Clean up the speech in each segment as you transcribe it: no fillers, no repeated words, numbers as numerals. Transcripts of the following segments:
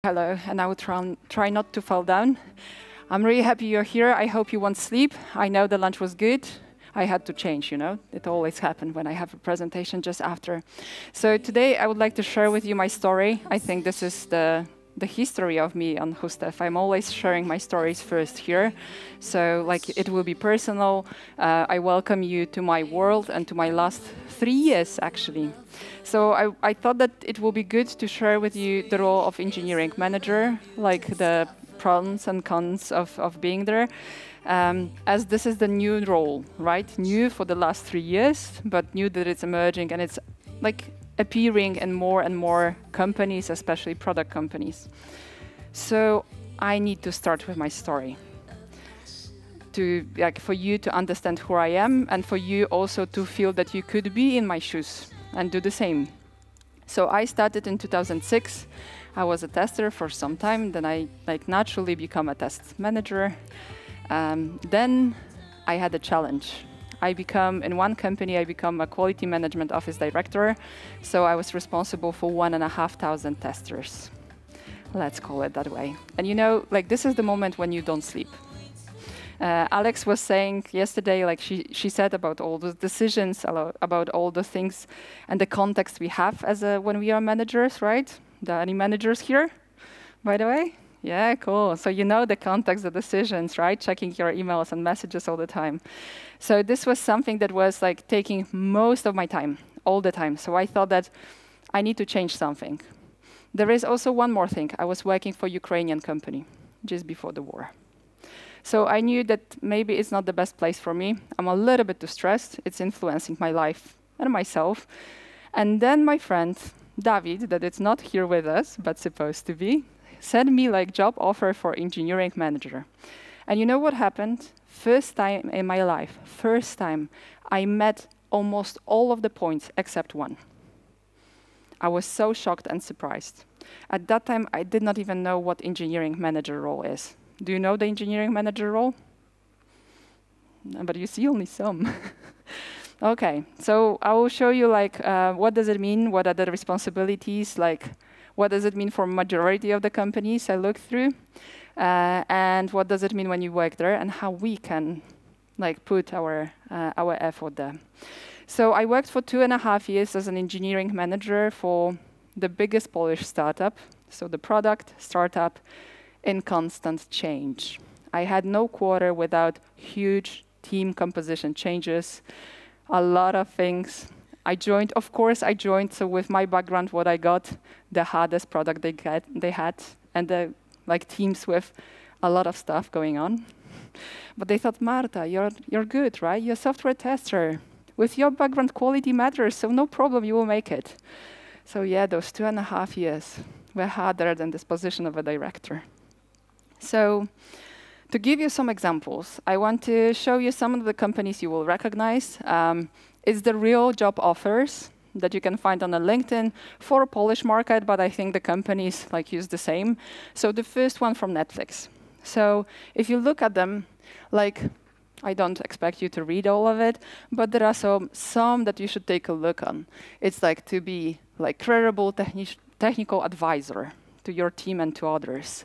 Hello, and I will try not to fall down. I'm really happy you're here. I hope you won't sleep. I know the lunch was good. I had to change, you know. It always happens when I have a presentation just after. So today I would like to share with you my story. I think this is the history of me on Hustef. I'm always sharing my stories first here. So like it will be personal. I welcome you to my world and to my last 3 years actually. So I thought that it will be good to share with you the role of engineering manager, like the pros and cons of being there. As this is the new role, right? New for the last 3 years, but new that it's emerging and it's like appearing in more and more companies, especially product companies. So I need to start with my story for you to understand who I am and for you also to feel that you could be in my shoes and do the same. So I started in 2006. I was a tester for some time. Then I naturally become a test manager. Then I had a challenge. In one company, I become a quality management office director. So I was responsible for 1,500 testers. Let's call it that way. And you know, like this is the moment when you don't sleep. Alex was saying yesterday, like she said about all the decisions, about all the things and the context we have when we are managers, right? Are there any managers here, by the way? Yeah, cool. So you know the context, the decisions, right? Checking your emails and messages all the time. So this was something that was like taking most of my time, all the time. So I thought that I need to change something. There is also one more thing. I was working for a Ukrainian company just before the war. So I knew that maybe it's not the best place for me. I'm a little bit too stressed. It's influencing my life and myself. And then my friend, David, that is not here with us, but supposed to be, sent me like job offer for engineering manager. And you know what happened? First time in my life, I met almost all of the points except one. I was so shocked and surprised. At that time, I did not even know what engineering manager role is. Do you know the engineering manager role? But you see only some. Okay, so I will show you like what does it mean, what are the responsibilities, like what does it mean for majority of the companies I look through, and what does it mean when you work there, and how we can like put our effort there. So I worked for 2.5 years as an engineering manager for the biggest Polish startup, so the product startup in constant change. I had no quarter without huge team composition changes, a lot of things. I joined, so with my background, what I got, the hardest product they had, and the like teams with a lot of stuff going on. But they thought, Marta, you're good, right? You're a software tester. With your background, quality matters, so no problem, you will make it. So yeah, those 2.5 years were harder than this position of a director. So to give you some examples, I want to show you some of the companies you will recognize. It's the real job offers that you can find on a LinkedIn for a Polish market, but I think the companies like use the same. So the first one from Netflix. So if you look at them, like I don't expect you to read all of it, but there are some that you should take a look on. It's like to be like credible technical advisor to your team and to others,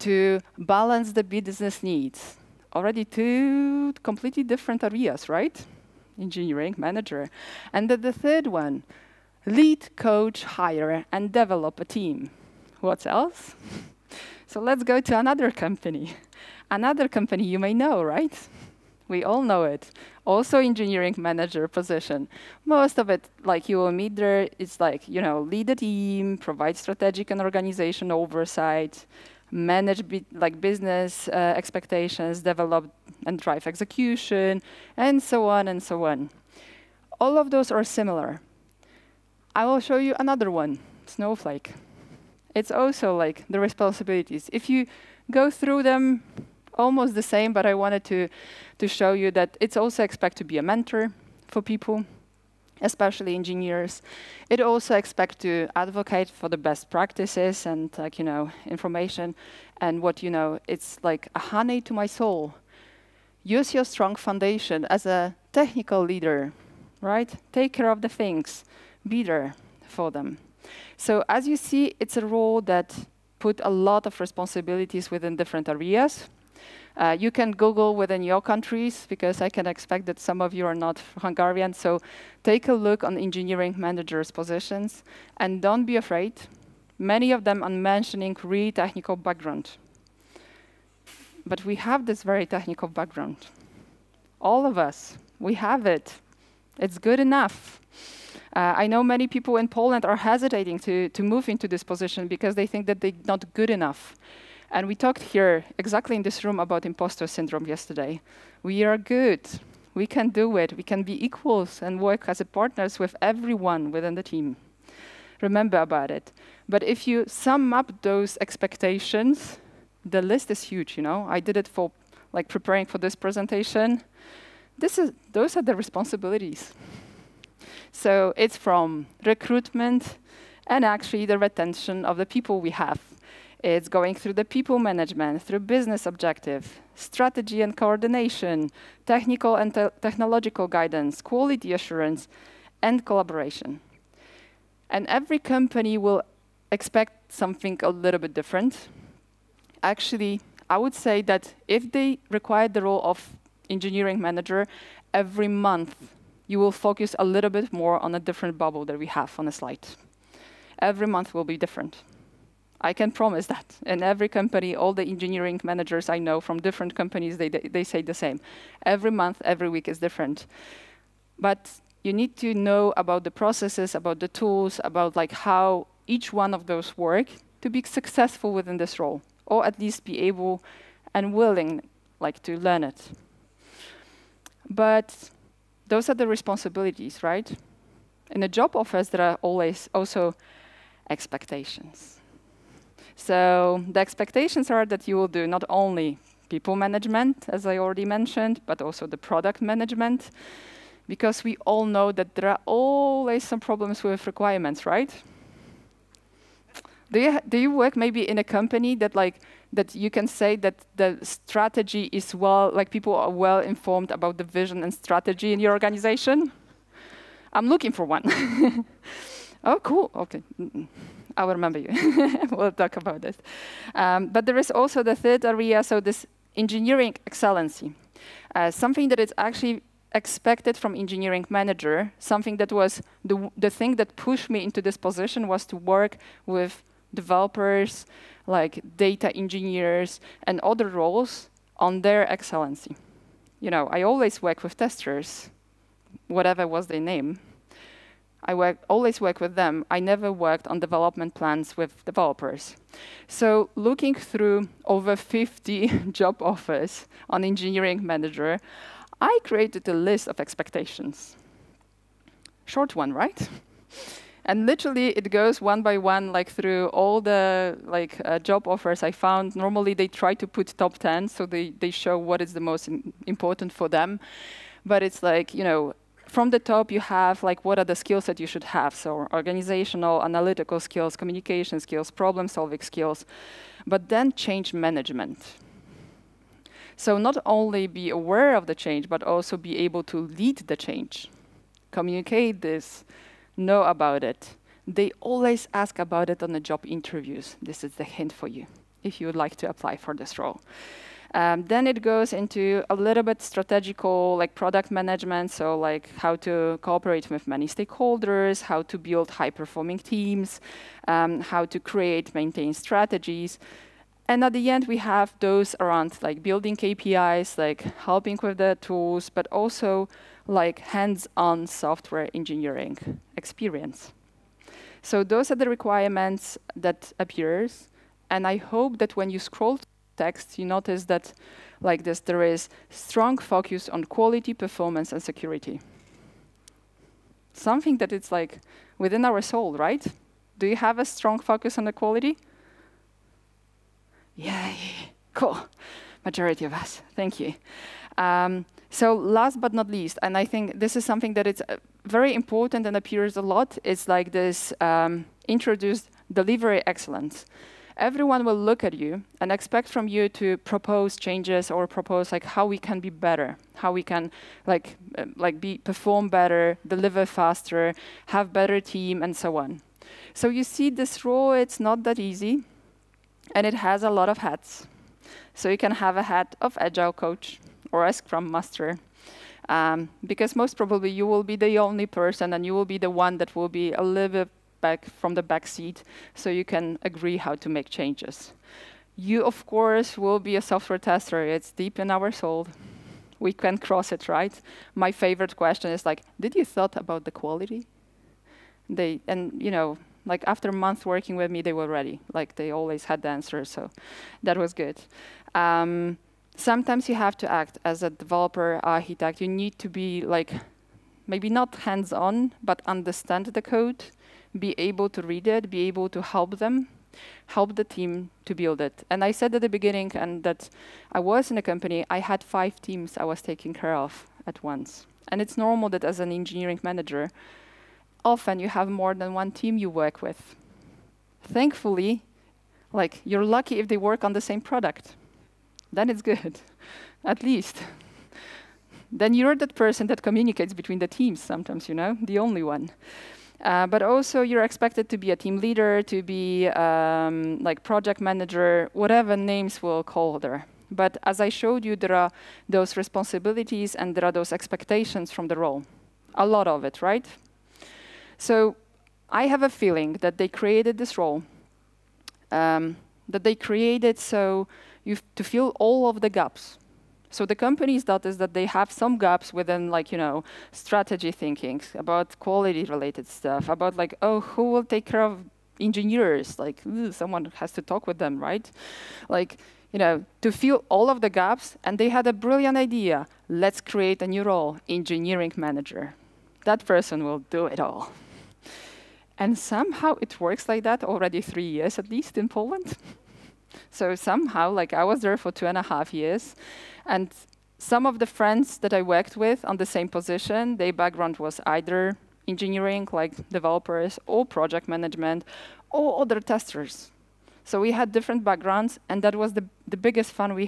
to balance the business needs. Already two completely different areas, right? Engineering manager. And the third one, lead, coach, hire, and develop a team. What else? So let's go to another company. Another company you may know, right? We all know it. Also engineering manager position. Most of it, like you will meet there, it's like, you know, lead a team, provide strategic and organization oversight, manage business expectations, develop and drive execution, and so on and so on. All of those are similar. I will show you another one, Snowflake. It's also like the responsibilities. If you go through them, almost the same, but I wanted to show you that it's also expect to be a mentor for people, especially engineers. It also expects to advocate for the best practices and like, you know, information. And what, you know, it's like a honey to my soul. Use your strong foundation as a technical leader, right? Take care of the things, be there for them. So as you see, it's a role that put a lot of responsibilities within different areas. You can Google within your countries, because I can expect that some of you are not Hungarian. So take a look on engineering managers' positions, and don't be afraid. Many of them are mentioning really technical background. But we have this very technical background. All of us, we have it. It's good enough. I know many people in Poland are hesitating to move into this position because they think that they're not good enough. And we talked here, exactly in this room, about imposter syndrome yesterday. We are good. We can do it. We can be equals and work as partners with everyone within the team. Remember about it. But if you sum up those expectations, the list is huge, you know. I did it for preparing for this presentation. Those are the responsibilities. So it's from recruitment and actually the retention of the people we have. It's going through the people management, through business objective, strategy and coordination, technical and technological guidance, quality assurance, and collaboration. And every company will expect something a little bit different. Actually, I would say that if they require the role of engineering manager, every month you will focus a little bit more on a different bubble that we have on the slide. Every month will be different. I can promise that. In every company, all the engineering managers I know from different companies, they say the same. Every month, every week is different. But you need to know about the processes, about the tools, about how each one of those work to be successful within this role, or at least be able and willing to learn it. But those are the responsibilities, right? In the job offers, there are always also expectations. So the expectations are that you will do not only people management, as I already mentioned, but also the product management, because we all know that there are always some problems with requirements, right? Do you work maybe in a company that that you can say that the strategy is people are well informed about the vision and strategy in your organization? I'm looking for one. Oh, cool. Okay. I'll remember you. We'll talk about it. But there is also the third area, so this engineering excellency. Something that is actually expected from engineering manager, something that was the thing that pushed me into this position was to work with developers, data engineers, and other roles on their excellency. You know, I always work with testers, whatever was their name. I always work with them. I never worked on development plans with developers. So looking through over 50 job offers on engineering manager, I created a list of expectations. Short one, right? And literally it goes one by one, through all the job offers I found. Normally they try to put top 10, so they show what is the most important for them. But it's from the top, you have what are the skills that you should have. So organizational, analytical skills, communication skills, problem-solving skills, but then change management. So not only be aware of the change, but also be able to lead the change, communicate this, know about it. They always ask about it on the job interviews. This is the hint for you, if you would like to apply for this role. Then it goes into a little bit strategical, product management, so how to cooperate with many stakeholders, how to build high-performing teams, how to create, maintain strategies. And at the end, we have those around building KPIs, helping with the tools, but also hands-on software engineering experience. So those are the requirements that appears. And I hope that when you scroll text, you notice that there is strong focus on quality, performance, and security. Something that it's within our soul, right? Do you have a strong focus on the quality? Yay, cool. Majority of us, thank you. So last but not least, and I think this is something that it's very important and appears a lot, it's this introduced delivery excellence. Everyone will look at you and expect from you to propose changes or propose how we can be better, how we can perform better, deliver faster, have better team, and so on. So you see this role, it's not that easy. And it has a lot of hats. So you can have a hat of agile coach or a scrum master, because most probably you will be the only person and you will be the one that will be a little bit back from the back seat, so you can agree how to make changes. You, of course, will be a software tester. It's deep in our soul. We can cross it, right? My favorite question is like, did you thought about the quality? Like after months working with me, they were ready. Like they always had the answer, so that was good. Sometimes you have to act as a developer, architect. You need to be like, maybe not hands-on, but understand the code, be able to read it, be able to help them, help the team to build it. And I said at the beginning, and that I was in a company, I had 5 teams I was taking care of at once. And it's normal that as an engineering manager, often you have more than one team you work with. Thankfully, like you're lucky if they work on the same product. Then it's good, at least. Then you're that person that communicates between the teams sometimes, you know, the only one. But also you're expected to be a team leader, to be like project manager, whatever names we'll call there. But as I showed you, there are those responsibilities and there are those expectations from the role. A lot of it, right? So I have a feeling that they created this role, that they created so you to fill all of the gaps. So the company's thought is that they have some gaps within, like, you know, strategy thinking, about quality-related stuff, about like, oh, who will take care of engineers? Like, someone has to talk with them, right? Like, you know, to fill all of the gaps, and they had a brilliant idea. Let's create a new role, engineering manager. That person will do it all. And somehow it works like that already 3 years, at least in Poland. So somehow, like I was there for 2.5 years, and some of the friends that I worked with on the same position, their background was either engineering, like developers, or project management, or other testers. So we had different backgrounds, and that was the biggest fun we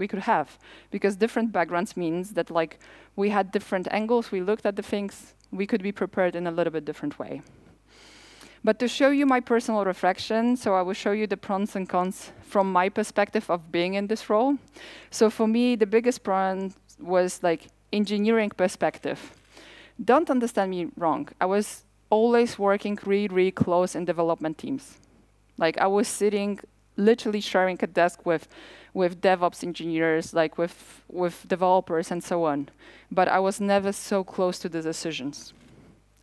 could have, because different backgrounds means that like we had different angles, we looked at the things, we could be prepared in a little bit different way. But to show you my personal reflection, so I will show you the pros and cons from my perspective of being in this role. So for me, the biggest pro was like engineering perspective. Don't understand me wrong. I was always working really, really close in development teams. Like I was sitting, literally sharing a desk with DevOps engineers, like with developers and so on. But I was never so close to the decisions.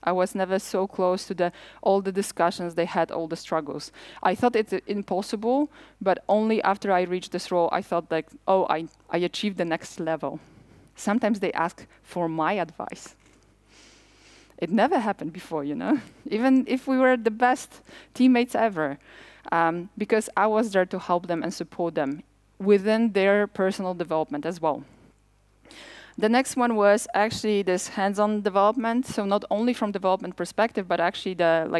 I was never so close to all the discussions they had, all the struggles. I thought it's impossible, but only after I reached this role, I thought like, oh, I achieved the next level. Sometimes they ask for my advice. It never happened before, you know, even if we were the best teammates ever, because I was there to help them and support them within their personal development as well. The next one was actually this hands-on development. So not only from development perspective, but actually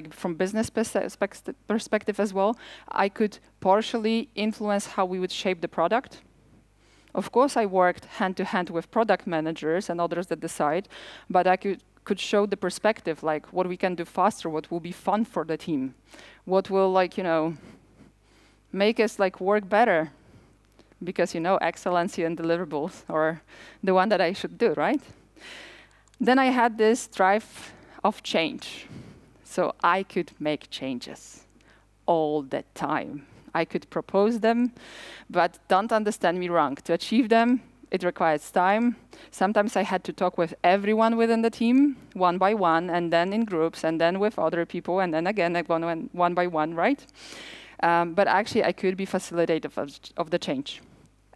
from business perspective as well. I could partially influence how we would shape the product. Of course, I worked hand-to-hand with product managers and others that decide, but I could show the perspective, like what we can do faster, what will be fun for the team, what will, like, you know, make us like work better. Because, you know, excellency and deliverables are the one that I should do, right? Then I had this drive of change. So I could make changes all the time. I could propose them, but don't understand me wrong. To achieve them, it requires time. Sometimes I had to talk with everyone within the team, one by one, and then in groups, and then with other people, and then again, one by one, right? But actually, I could be facilitator of the change.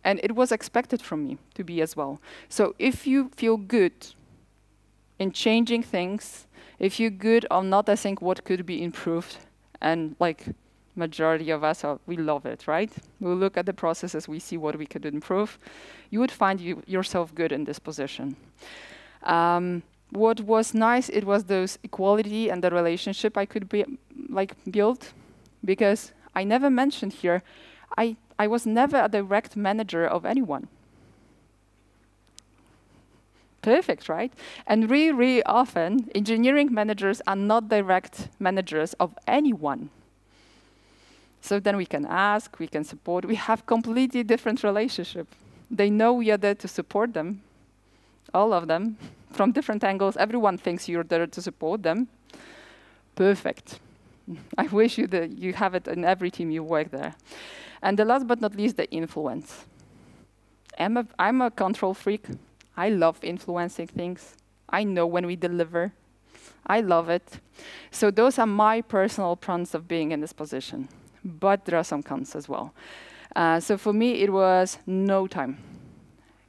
And it was expected from me to be as well. So if you feel good in changing things, if you're good on noticing what could be improved, and like majority of us, we love it, right? We look at the processes, we see what we could improve. You would find yourself good in this position. What was nice, it was those equality and the relationship I could build, because I never mentioned here, I was never a direct manager of anyone. Perfect, right? And really, really often, engineering managers are not direct managers of anyone. So then we can ask, we can support. We have completely different relationship. They know we are there to support them, all of them, from different angles. Everyone thinks you're there to support them. Perfect. I wish you have it in every team you work there. And the last but not least, the influence. I'm a control freak. I love influencing things. I know when we deliver. I love it. So those are my personal pros of being in this position. But there are some cons as well. So for me, it was no time.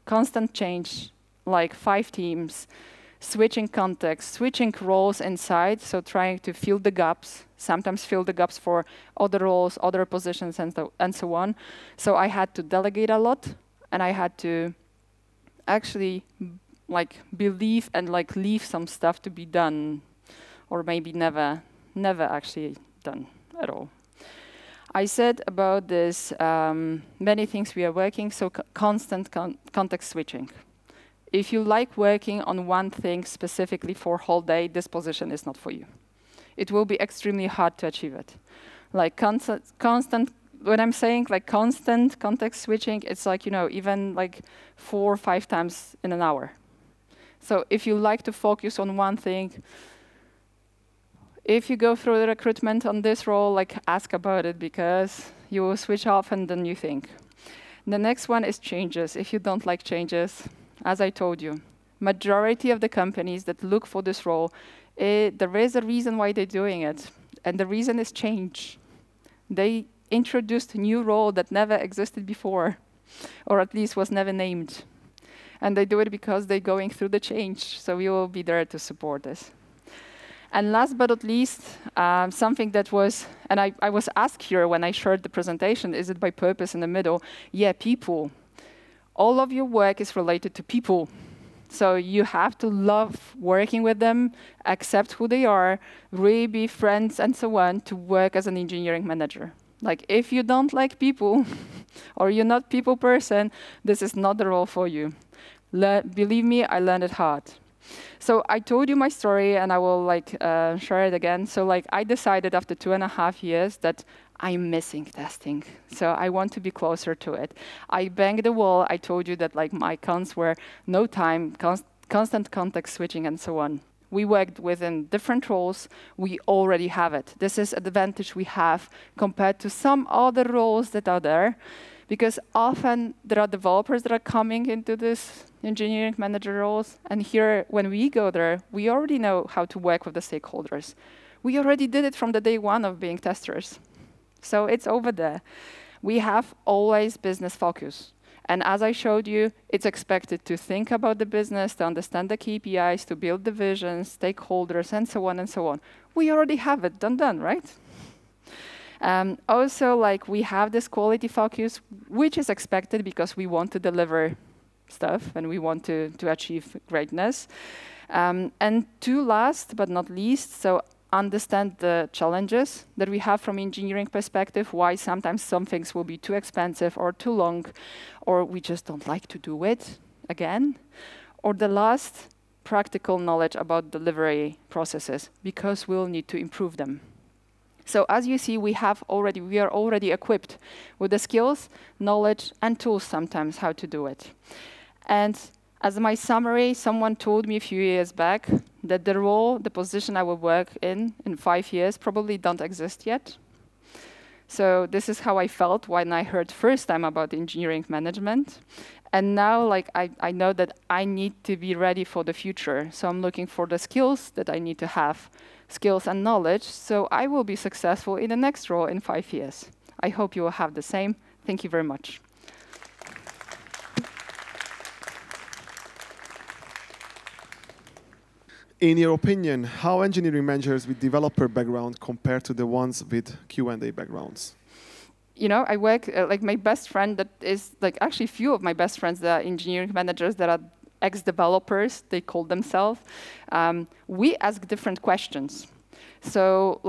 Constant change, like 5 teams, switching context, switching roles inside, so trying to fill the gaps, sometimes fill the gaps for other roles, other positions, and so on. So I had to delegate a lot, and I had to actually believe and leave some stuff to be done, or maybe never actually done at all. I said about this, many things we are working, so constant context switching. If you like working on one thing specifically for a whole day, this position is not for you. It will be extremely hard to achieve it. Like constant, when I'm saying constant context switching, it's even 4 or 5 times in an hour. So if you like to focus on one thing, if you go through the recruitment on this role, ask about it, because you will switch off and then you think. The next one is changes. If you don't like changes, as I told you, majority of the companies that look for this role, there is a reason why they're doing it. And the reason is change. They introduced a new role that never existed before, or at least was never named. And they do it because they're going through the change. So we will be there to support this. And last but not least, something that was, and I was asked here when I shared the presentation, is it by purpose in the middle? Yeah, people. All of your work is related to people. So you have to love working with them, accept who they are, really be friends and so on to work as an engineering manager. If you don't like people or you're not people person, this is not the role for you. Believe me, I learned it hard. So I told you my story, and I will share it again. So I decided after 2.5 years that I'm missing testing. So I want to be closer to it. I banged the wall. I told you that my cons were no time, constant context switching, and so on. We worked within different roles. We already have it. This is an advantage we have compared to some other roles that are there, because often there are developers that are coming into this engineering manager roles. And here, when we go there, we already know how to work with the stakeholders. We already did it from the day one of being testers. So it's over there. We have always business focus. And as I showed you, it's expected to think about the business, to understand the KPIs, to build the visions, stakeholders, and so on and so on. We already have it done, right? Also, we have this quality focus, which is expected because we want to deliver stuff and we want to achieve greatness. And last but not least, so understand the challenges that we have from engineering perspective, why sometimes some things will be too expensive or too long, or we just don't like to do it again. Or the last, practical knowledge about delivery processes, because we'll need to improve them. So as you see, we are already equipped with the skills, knowledge, and tools sometimes how to do it. And as my summary, someone told me a few years back that the position I will work in 5 years probably don't exist yet. So this is how I felt when I heard first time about engineering management. And now I know that I need to be ready for the future. So I'm looking for the skills that I need to have, skills and knowledge, so I will be successful in the next role in 5 years. I hope you will have the same. Thank you very much. In your opinion, how engineering managers with developer background compare to the ones with Q&A backgrounds? I work, my best friend that is, actually few of my best friends that are engineering managers that are ex-developers, they call themselves. We ask different questions. So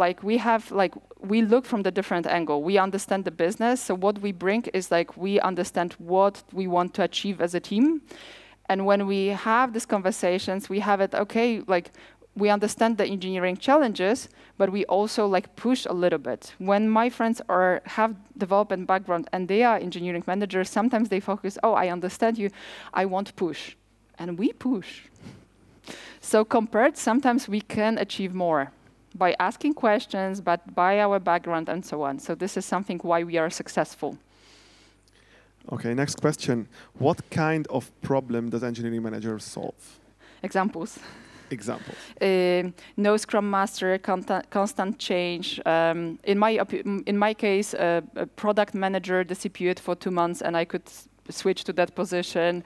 we look from the different angle. We understand the business. So what we bring is we understand what we want to achieve as a team. And when we have these conversations, we have it, okay, we understand the engineering challenges, but we also like push a little bit. When my friends have development background and they are engineering managers, sometimes they focus, oh, I understand you, I want push. And we push. So compared, sometimes we can achieve more by asking questions, but by our background and so on. So this is something why we are successful. Okay, next question. What kind of problem does engineering managers solve? Examples. Examples. No Scrum Master, constant change. In my case, a product manager disappeared for 2 months, and I could switch to that position.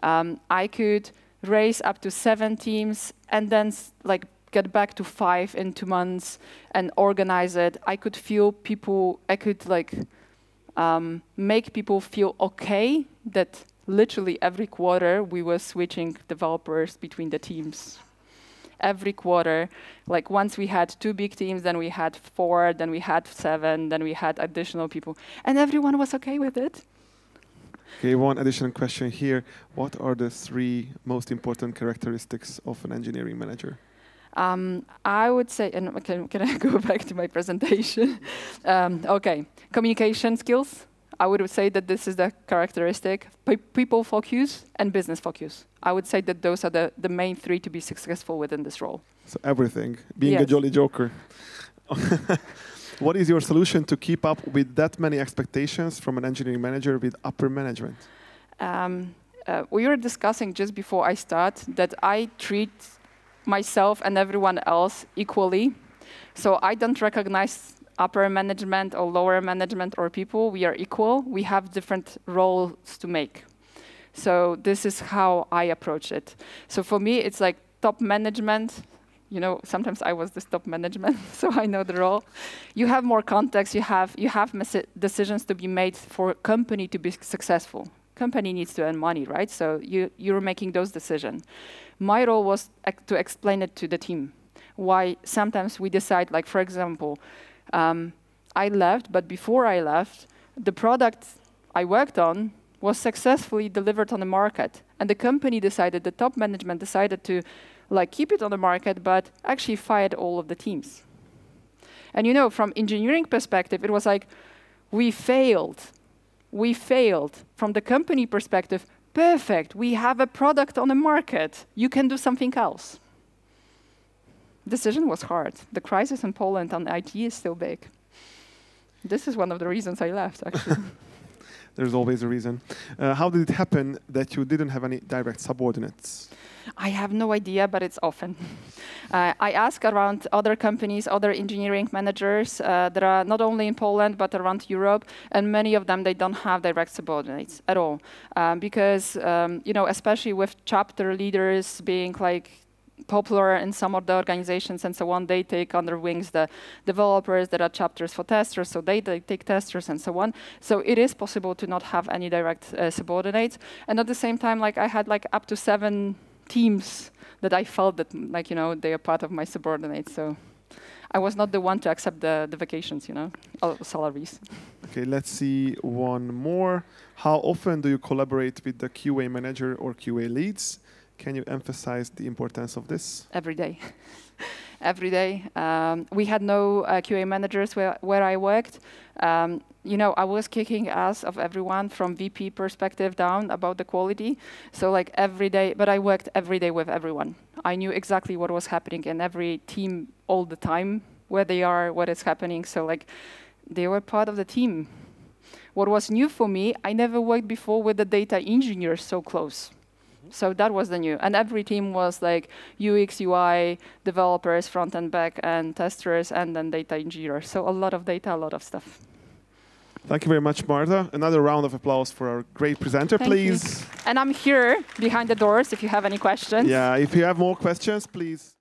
I could raise up to 7 teams, and then like get back to 5 in 2 months and organize it. I could feel people. I could like make people feel okay that literally every quarter we were switching developers between the teams. Every quarter, like once we had 2 big teams, then we had 4, then we had 7, then we had additional people. And everyone was okay with it. Okay, one additional question here. What are the 3 most important characteristics of an engineering manager? I would say, and can I go back to my presentation? Okay, communication skills. I would say that this is the characteristic. People focus and business focus. I would say that those are the main 3 to be successful within this role. So everything, being a jolly joker. What is your solution to keep up with that many expectations from an engineering manager with upper management? We were discussing just before I start that I treat myself and everyone else equally. So I don't recognize upper management or lower management or people. We are equal. We have different roles to make. So this is how I approach it. So for me, it's like top management. You know, sometimes I was this top management, so I know the role. You have more context. You have decisions to be made for a company to be successful. Company needs to earn money, right? So you're making those decisions. My role was to explain it to the team. Why sometimes we decide, like for example, I left, but before I left, the product I worked on was successfully delivered on the market. And the company decided, the top management decided to like keep it on the market, but actually fired all of the teams. And you know, from engineering perspective, it was like, we failed. We failed. From the company perspective, perfect, we have a product on the market. You can do something else. Decision was hard. The crisis in Poland on IT is still big. This is one of the reasons I left, actually. There's always a reason. How did it happen that you didn't have any direct subordinates? I have no idea, but it's often. I ask around other companies, other engineering managers that are not only in Poland, but around Europe, and many of them, they don't have direct subordinates at all. Because, you know, especially with chapter leaders being like popular in some of the organizations and so on, they take under wings the developers. There are chapters for testers, so they take testers and so on. So it is possible to not have any direct subordinates. And at the same time, like I had like up to 7 teams that I felt that, like, you know, they are part of my subordinates. So I was not the one to accept the vacations, you know, salaries. Okay, let's see one more. How often do you collaborate with the QA manager or QA leads? Can you emphasize the importance of this? Every day. Every day. We had no QA managers where I worked. You know, I was kicking ass of everyone from VP perspective down about the quality. So like every day, but I worked every day with everyone. I knew exactly what was happening in every team all the time, where they are, what is happening. So like they were part of the team. What was new for me, I never worked before with the data engineers so close. So that was the new. And every team was like UX, UI, developers, front and back, and testers, and then data engineers. So a lot of data, a lot of stuff. Thank you very much, Marta. Another round of applause for our great presenter, please. And I'm here behind the doors if you have any questions. Yeah, if you have more questions, please.